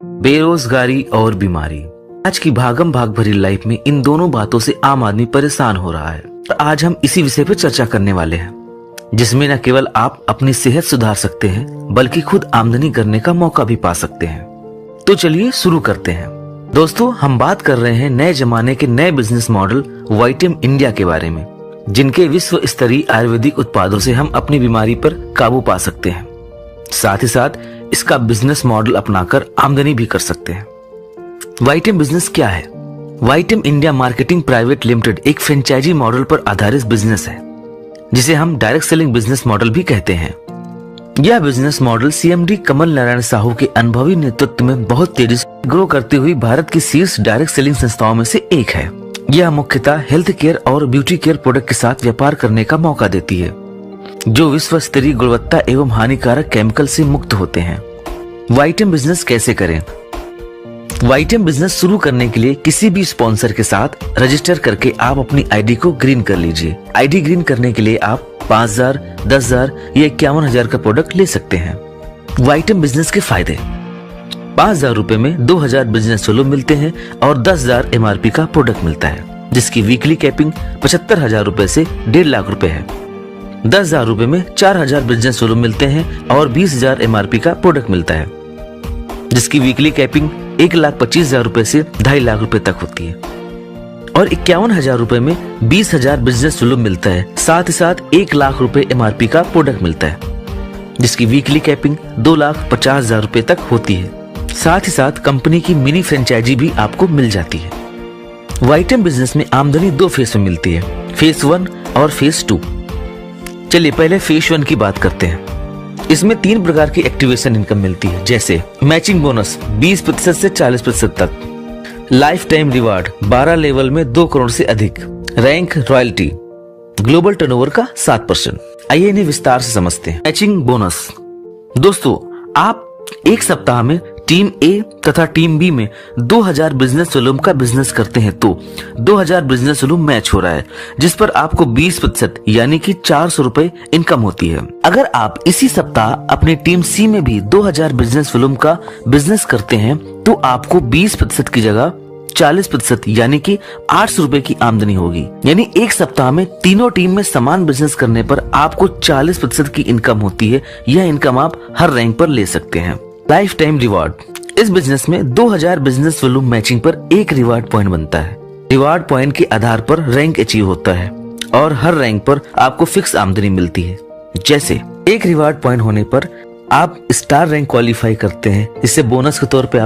बेरोजगारी और बीमारी। आज की भागम भाग भरी लाइफ में इन दोनों बातों से आम आदमी परेशान हो रहा है। तो आज हम इसी विषय पर चर्चा करने वाले हैं, जिसमें न केवल आप अपनी सेहत सुधार सकते हैं बल्कि खुद आमदनी करने का मौका भी पा सकते हैं। तो चलिए शुरू करते हैं। दोस्तों, हम बात कर रहे हैं नए जमाने के नए बिजनेस मॉडल वाइटम इंडिया के बारे में, जिनके विश्व स्तरीय आयुर्वेदिक उत्पादों से हम अपनी बीमारी पर काबू पा सकते हैं। साथ ही साथ इसका बिजनेस मॉडल अपनाकर आमदनी भी कर सकते हैं। वाइटम बिजनेस क्या है? वाइटम इंडिया मार्केटिंग प्राइवेट लिमिटेड एक फ्रेंचाइजी मॉडल पर आधारित बिजनेस है, जिसे हम डायरेक्ट सेलिंग बिजनेस मॉडल भी कहते हैं। यह business model CMD Kamal Narayan Sahu के अनुभवी नेतृत्व में बहुत तेजी से ग्रो करती हुई भारत की शीर्ष डायरेक्ट सेलिंग संस्थाओं में से एक है। यह मुख्यतः हेल्थ केयर और ब्यूटी केयर प्रोडक्ट के साथ व्यापार करने का मौका देती है, जो विश्व स्तरीय गुणवत्ता एवं हानिकारक केमिकल से मुक्त होते हैं। वाइटम बिजनेस कैसे करें? वाइटम बिजनेस शुरू करने के लिए किसी भी स्पॉन्सर के साथ रजिस्टर करके आप अपनी आईडी को ग्रीन कर लीजिए। आईडी ग्रीन करने के लिए आप 5,000, 10,000 या 51,000 का प्रोडक्ट ले सकते हैं। वाइटम बिजनेस के फायदे: 5,000 रुपए में 2,000 बिजनेस वॉल्यूम मिलते हैं और 10,000 एमआरपी का प्रोडक्ट मिलता है, जिसकी वीकली कैपिंग 75,000 रुपए से 1.5 लाख रुपए है। 10,000 रुपए में 4,000 बिजनेस वॉल्यूम मिलते हैं और 20,000 एमआरपी का प्रोडक्ट मिलता है, जिसकी वीकली कैपिंग 1,25,000 रुपए से 2.5 लाख रुपए तक होती है। और 51,000 रुपए में 20,000 बिजनेस वॉल्यूम मिलता है, साथ ही साथ 1 लाख रुपए एमआरपी का प्रोडक्ट मिलता है, जिसकी वीकली कैपिंग 2,50,000 रुपए तक होती है। साथ ही साथ कंपनी की मिनी फ्रेंचाइजी भी आपको मिल जाती है। वाइटम बिजनेस में आमदनी 2 फेज में मिलती है, फेज 1 और फेज 2। चलिए पहले फेज 1 की बात करते हैं। इसमें 3 प्रकार की एक्टिवेशन इनकम मिलती है, जैसे मैचिंग बोनस 20% से 40% तक, लाइफ टाइम रिवार्ड 12 लेवल में 2 करोड़ से अधिक, रैंक रॉयल्टी, ग्लोबल टर्नओवर का 7%। आइए इन्हें विस्तार से समझते हैं। Matching bonus. दोस्तों, आप एक सप्ताह में टीम ए तथा टीम बी में 2,000 बिजनेस वॉल्यूम का बिजनेस करते हैं तो 2,000 बिजनेस वॉल्यूम मैच हो रहा है, जिस पर आपको 20% यानी कि 400 रुपए इनकम होती है। अगर आप इसी सप्ताह अपनी टीम सी में भी 2,000 बिजनेस वॉल्यूम का बिजनेस करते हैं तो आपको 20% की जगह 40% यानी कि 800 रुपए की आमदनी होगी। यानी एक सप्ताह में तीनों टीम में समान बिजनेस करने पर आपको 40% की इनकम होती है। यह इनकम आप हर रैंक पर ले सकते हैं। Life time reward. इस बिजनेस में 2,000 बिजनेस वॉल्यूम मैचिंग पर एक रिवार्ड पॉइंट बनता है। रिवार्ड पॉइंट के आधार पर रैंक अचीव होता है और हर रैंक पर आपको फिक्स आमदनी मिलती है। जैसे एक रिवार्ड पॉइंट होने पर आप स्टार रैंक क्वालिफाई करते हैं, इससे बोनस के तौर पे